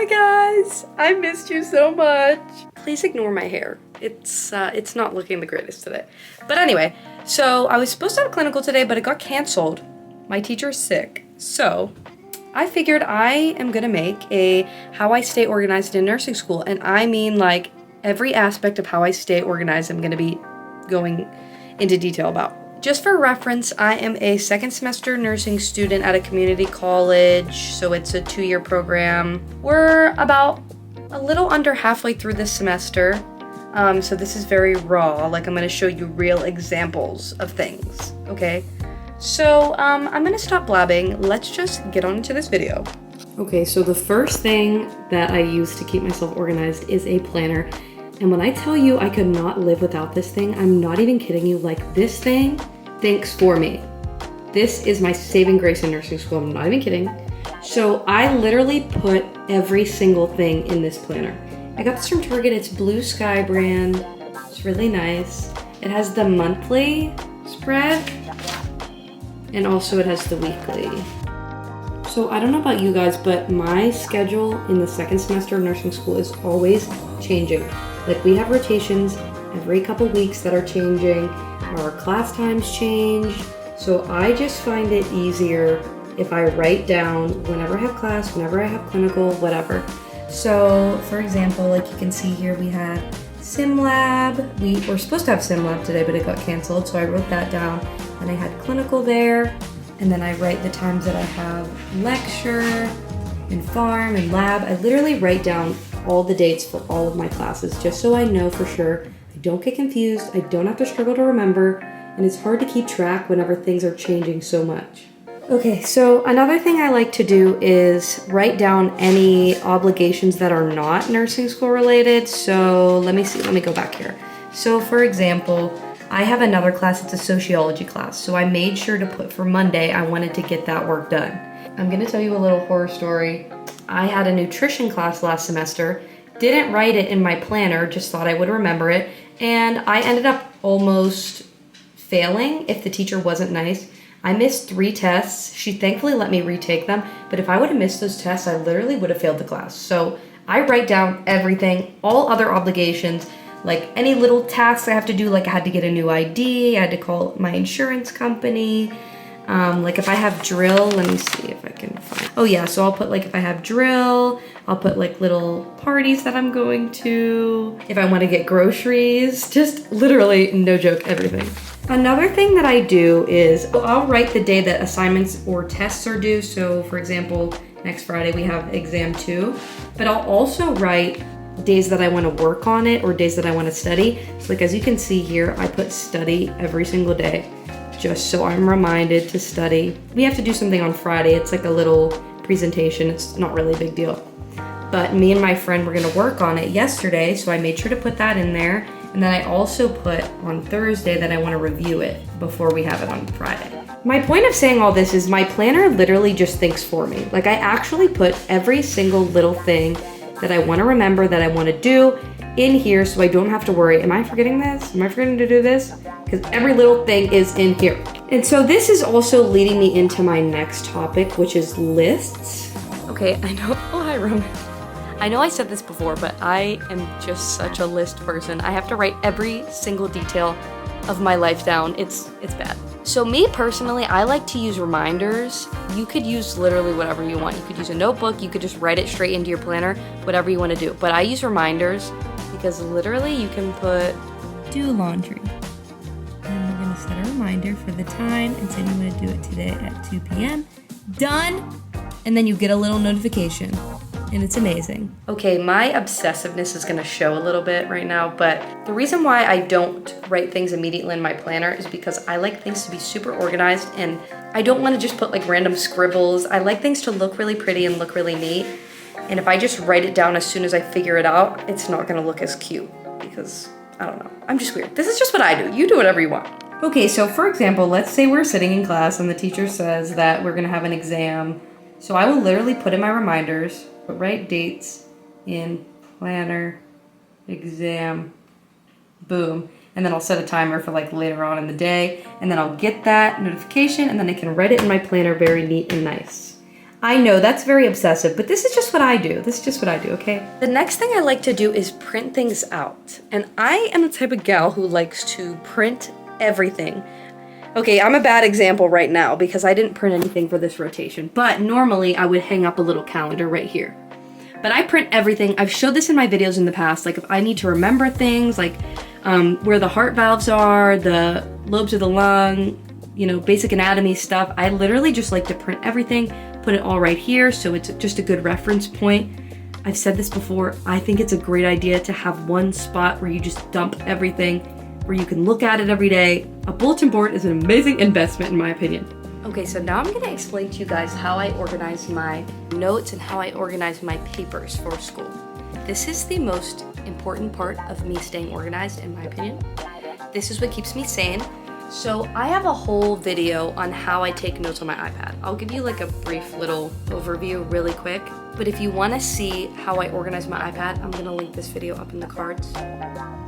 Hi guys, I missed you so much. Please ignore my hair. It's not looking the greatest today. But anyway, so I was supposed to have clinical today, but it got canceled. My teacher's sick. So I figured I am gonna make a how I stay organized in nursing school. And I mean like every aspect of how I stay organized I'm gonna be going into detail about. Just for reference, I am a second semester nursing student at a community college, so it's a 2-year program. We're about a little under halfway through this semester, so this is very raw, like I'm gonna show you real examples of things, okay? So I'm gonna stop blabbing, let's just get on into this video. Okay, so the first thing that I use to keep myself organized is a planner. And when I tell you I could not live without this thing, I'm not even kidding you. Like, this thing thinks for me. This is my saving grace in nursing school. I'm not even kidding. So I literally put every single thing in this planner. I got this from Target. It's Blue Sky brand. It's really nice. It has the monthly spread and also it has the weekly. So I don't know about you guys, but my schedule in the second semester of nursing school is always changing. Like, we have rotations every couple weeks that are changing. Our class times change. So I just find it easier if I write down whenever I have class, whenever I have clinical, whatever. So for example, like you can see here, we had sim lab. We were supposed to have sim lab today, but it got canceled. So I wrote that down and I had clinical there. And then I write the times that I have lecture and farm and lab. I literally write down all the dates for all of my classes, just so I know for sure. I don't get confused, I don't have to struggle to remember, and it's hard to keep track whenever things are changing so much. Okay, so another thing I like to do is write down any obligations that are not nursing school related. So let me go back here. So for example, I have another class, it's a sociology class. So I made sure to put for Monday, I wanted to get that work done. I'm gonna tell you a little horror story. I had a nutrition class last semester, didn't write it in my planner, just thought I would remember it, and I ended up almost failing if the teacher wasn't nice. I missed 3 tests. She thankfully let me retake them, but if I would have missed those tests, I literally would have failed the class. So I write down everything, all other obligations, like any little tasks I have to do, like I had to get a new ID, I had to call my insurance company. Like if I have drill, let me see if I can find, oh yeah, so I'll put like if I have drill, I'll put like little parties that I'm going to, if I want to get groceries, just literally, no joke, everything. Another thing that I do is I'll write the day that assignments or tests are due. So for example, next Friday we have exam 2, but I'll also write days that I want to work on it or days that I want to study. So like as you can see here, I put study every single day, just so I'm reminded to study. We have to do something on Friday. It's like a little presentation. It's not really a big deal. But me and my friend were gonna work on it yesterday, so I made sure to put that in there. And then I also put on Thursday that I wanna review it before we have it on Friday. My point of saying all this is my planner literally just thinks for me. Like, I actually put every single little thing that I wanna remember, that I wanna do in here, so I don't have to worry, am I forgetting this? Am I forgetting to do this? Because every little thing is in here. And so this is also leading me into my next topic, which is lists. Okay, I know, oh hi Roman. I know I said this before, but I am just such a list person. I have to write every single detail of my life down. It's bad. So me personally, I like to use reminders. You could use literally whatever you want. You could use a notebook, you could just write it straight into your planner, whatever you want to do. But I use reminders because literally you can put do laundry. And we're gonna set a reminder for the time and say you want to do it today at 2 p.m. Done! And then you get a little notification. And it's amazing. Okay, my obsessiveness is gonna show a little bit right now, but the reason why I don't write things immediately in my planner is because I like things to be super organized and I don't wanna just put like random scribbles. I like things to look really pretty and look really neat. And if I just write it down as soon as I figure it out, it's not gonna look as cute because, I don't know, I'm just weird. This is just what I do. You do whatever you want. Okay, so for example, let's say we're sitting in class and the teacher says that we're gonna have an exam. So I will literally put in my reminders, write dates in planner, exam, boom. And then I'll set a timer for like later on in the day. And then I'll get that notification and then I can write it in my planner very neat and nice. I know that's very obsessive, but this is just what I do. This is just what I do, okay? The next thing I like to do is print things out. And I am the type of gal who likes to print everything. Okay, I'm a bad example right now because I didn't print anything for this rotation, but normally I would hang up a little calendar right here. But I print everything. I've showed this in my videos in the past, like if I need to remember things, like where the heart valves are, the lobes of the lung, you know, basic anatomy stuff, I literally just like to print everything, put it all right here so it's just a good reference point. I've said this before, I think it's a great idea to have one spot where you just dump everything, where you can look at it every day. A bulletin board is an amazing investment in my opinion. Okay, so now I'm gonna explain to you guys how I organize my notes and how I organize my papers for school. This is the most important part of me staying organized in my opinion. This is what keeps me sane. So I have a whole video on how I take notes on my iPad. I'll give you like a brief little overview really quick, but if you wanna see how I organize my iPad, I'm gonna link this video up in the cards.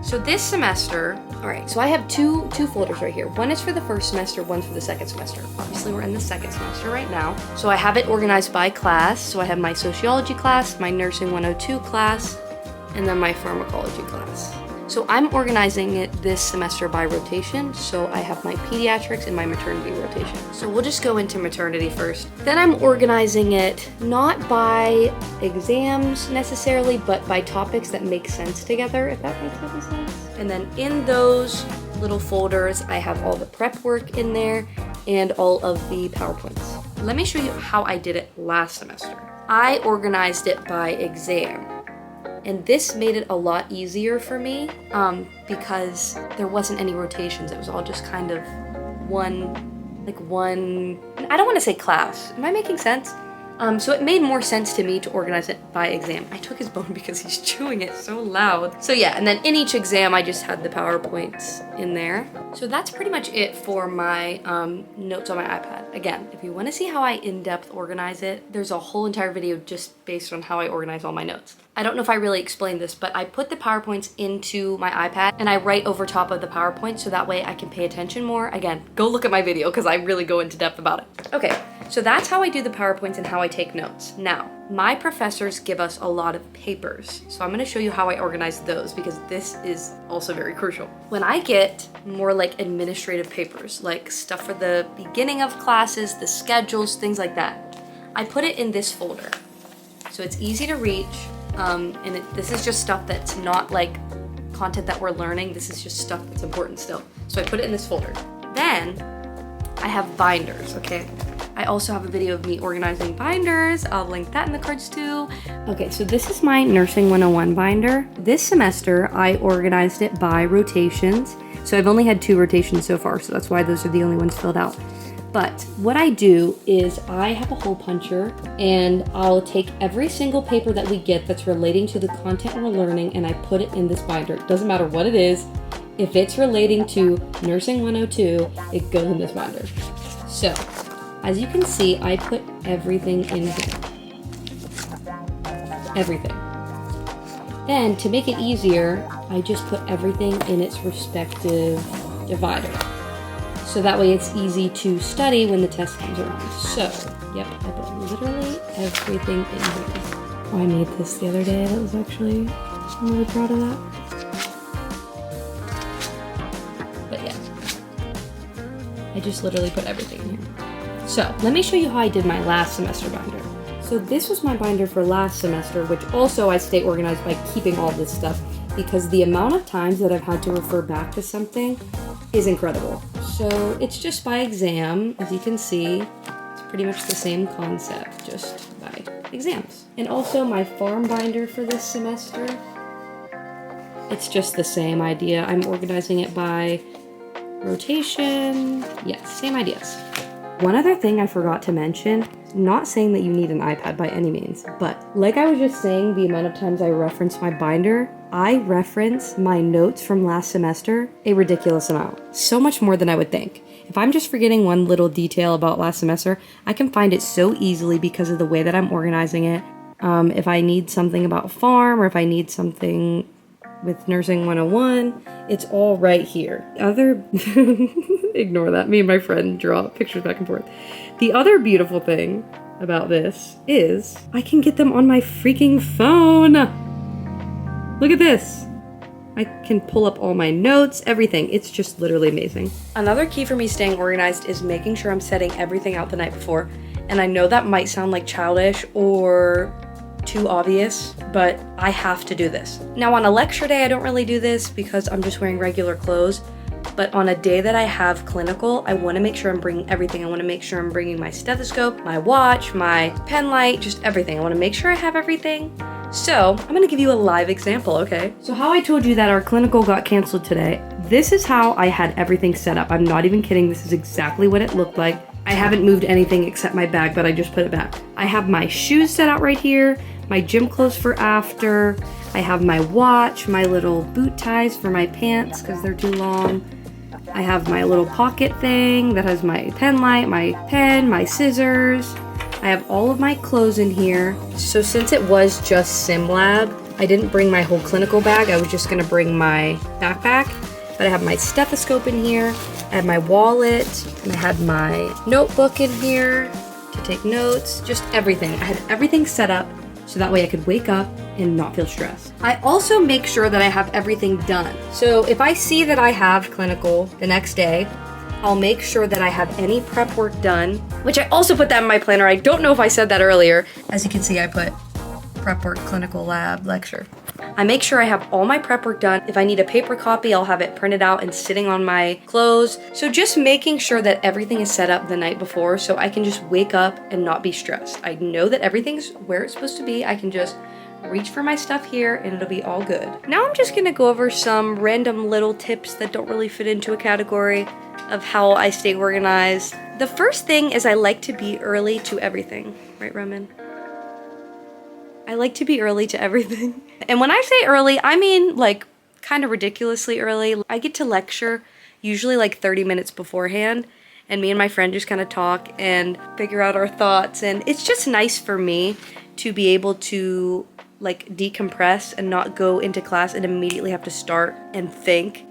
So this semester, all right, so I have two folders right here. One is for the first semester, one's for the second semester. Obviously we're in the second semester right now. So I have it organized by class. So I have my sociology class, my nursing 102 class, and then my pharmacology class. So I'm organizing it this semester by rotation. So I have my pediatrics and my maternity rotation. So we'll just go into maternity first. Then I'm organizing it not by exams necessarily, but by topics that make sense together, if that makes any sense. And then in those little folders, I have all the prep work in there and all of the PowerPoints. Let me show you how I did it last semester. I organized it by exam. And this made it a lot easier for me because there wasn't any rotations. It was all just kind of one, I don't want to say class. Am I making sense? So it made more sense to me to organize it by exam. I took his bone because he's chewing it so loud. So yeah, and then in each exam, I just had the PowerPoints in there. So that's pretty much it for my notes on my iPad. Again, if you want to see how I in-depth organize it, there's a whole entire video just based on how I organize all my notes. I don't know if I really explained this, but I put the PowerPoints into my iPad and I write over top of the PowerPoint so that way I can pay attention more. Again, go look at my video because I really go into depth about it. Okay, so that's how I do the PowerPoints and how I take notes. Now, my professors give us a lot of papers, so I'm gonna show you how I organize those because this is also very crucial. When I get more like administrative papers, like stuff for the beginning of classes, the schedules, things like that, I put it in this folder. So it's easy to reach, this is just stuff that's not like content that we're learning, this is just stuff that's important still. So I put it in this folder. Then I have binders, okay? I also have a video of me organizing binders. I'll link that in the cards too. Okay, so this is my Nursing 101 binder. This semester, I organized it by rotations. So I've only had 2 rotations so far, so that's why those are the only ones filled out. But what I do is I have a hole puncher and I'll take every single paper that we get that's relating to the content we're learning and I put it in this binder. It doesn't matter what it is. If it's relating to Nursing 102, it goes in this binder. So, as you can see, I put everything in here. Everything. Then, to make it easier, I just put everything in its respective divider. So that way it's easy to study when the test comes around. So, yep, I put literally everything in here. Oh, I made this the other day. That was actually, I'm really proud of that. But yeah, I just literally put everything in here. So let me show you how I did my last semester binder. So this was my binder for last semester, which also I stay organized by keeping all this stuff because the amount of times that I've had to refer back to something is incredible. So it's just by exam, as you can see, it's pretty much the same concept, just by exams. And also my farm binder for this semester, it's just the same idea. I'm organizing it by rotation. Yes, same ideas. One other thing I forgot to mention, not saying that you need an iPad by any means, but like I was just saying, the amount of times I reference my binder, I reference my notes from last semester a ridiculous amount. So much more than I would think. If I'm just forgetting one little detail about last semester, I can find it so easily because of the way that I'm organizing it. If I need something about farm or if I need something with Nursing 101, it's all right here. Ignore that. Me and my friend draw pictures back and forth. The other beautiful thing about this is I can get them on my freaking phone. Look at this. I can pull up all my notes, everything. It's just literally amazing. Another key for me staying organized is making sure I'm setting everything out the night before. And I know that might sound like childish or too obvious, but I have to do this. Now on a lecture day, I don't really do this because I'm just wearing regular clothes. But on a day that I have clinical, I want to make sure I'm bringing everything. I want to make sure I'm bringing my stethoscope, my watch, my pen light, just everything. I want to make sure I have everything. So I'm going to give you a live example, okay? So how I told you that our clinical got canceled today, this is how I had everything set up. I'm not even kidding. This is exactly what it looked like. I haven't moved anything except my bag, but I just put it back. I have my shoes set out right here, my gym clothes for after. I have my watch, my little boot ties for my pants because they're too long. I have my little pocket thing that has my pen light, my pen, my scissors. I have all of my clothes in here. So since it was just sim lab, I didn't bring my whole clinical bag. I was just gonna bring my backpack. But I have my stethoscope in here. I have my wallet, and I had my notebook in here to take notes, just everything. I had everything set up so that way I could wake up and not feel stressed. I also make sure that I have everything done. So if I see that I have clinical the next day, I'll make sure that I have any prep work done, which I also put that in my planner. I don't know if I said that earlier. As you can see, I put prep work, clinical lab, lecture. I make sure I have all my prep work done. If I need a paper copy, I'll have it printed out and sitting on my clothes. So just making sure that everything is set up the night before so I can just wake up and not be stressed. I know that everything's where it's supposed to be. I can just reach for my stuff here and it'll be all good. Now I'm just gonna go over some random little tips that don't really fit into a category of how I stay organized. The first thing is I like to be early to everything. Right, Roman? I like to be early to everything. And when I say early, I mean like kind of ridiculously early. I get to lecture usually like 30 minutes beforehand, and me and my friend just kind of talk and figure out our thoughts. And it's just nice for me to be able to like decompress and not go into class and immediately have to start and think.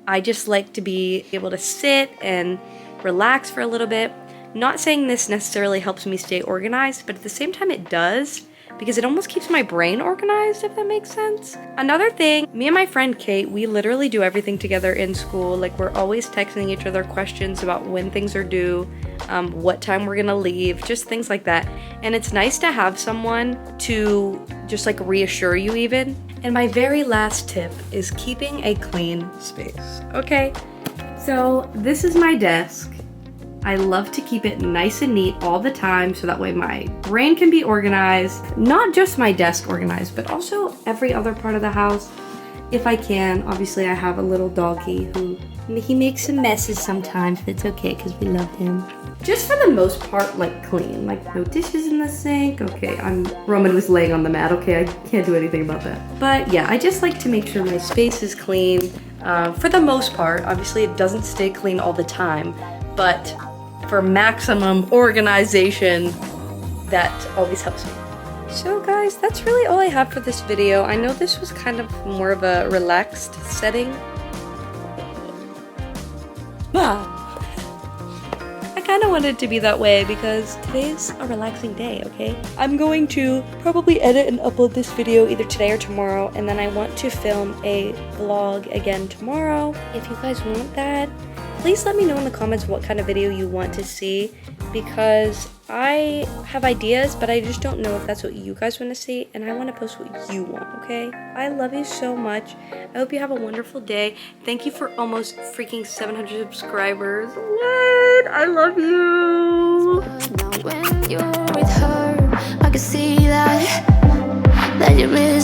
I just like to be able to sit and relax for a little bit. Not saying this necessarily helps me stay organized, but at the same time it does, because it almost keeps my brain organized, if that makes sense. Another thing, me and my friend Kate, we literally do everything together in school. Like we're always texting each other questions about when things are due, what time we're gonna leave, just things like that. And it's nice to have someone to just like reassure you even. And my very last tip is keeping a clean space, okay? So this is my desk. I love to keep it nice and neat all the time so that way my brain can be organized. Not just my desk organized, but also every other part of the house if I can. Obviously I have a little doggy who, he makes some messes sometimes, but it's okay because we love him. Just for the most part, like clean, like no dishes in the sink. Okay, Roman was laying on the mat. Okay, I can't do anything about that. But yeah, I just like to make sure my space is clean for the most part. Obviously it doesn't stay clean all the time, but for maximum organization, that always helps me. So guys, that's really all I have for this video. I know this was kind of more of a relaxed setting. I kind of wanted it to be that way because today's a relaxing day, okay? I'm going to probably edit and upload this video either today or tomorrow, and then I want to film a vlog again tomorrow. If you guys want that, please let me know in the comments what kind of video you want to see, because I have ideas, but I just don't know if that's what you guys want to see, and I want to post what you want, okay? I love you so much. I hope you have a wonderful day. Thank you for almost freaking 700 subscribers. What? I love you. Now when you're with her, I can see that you really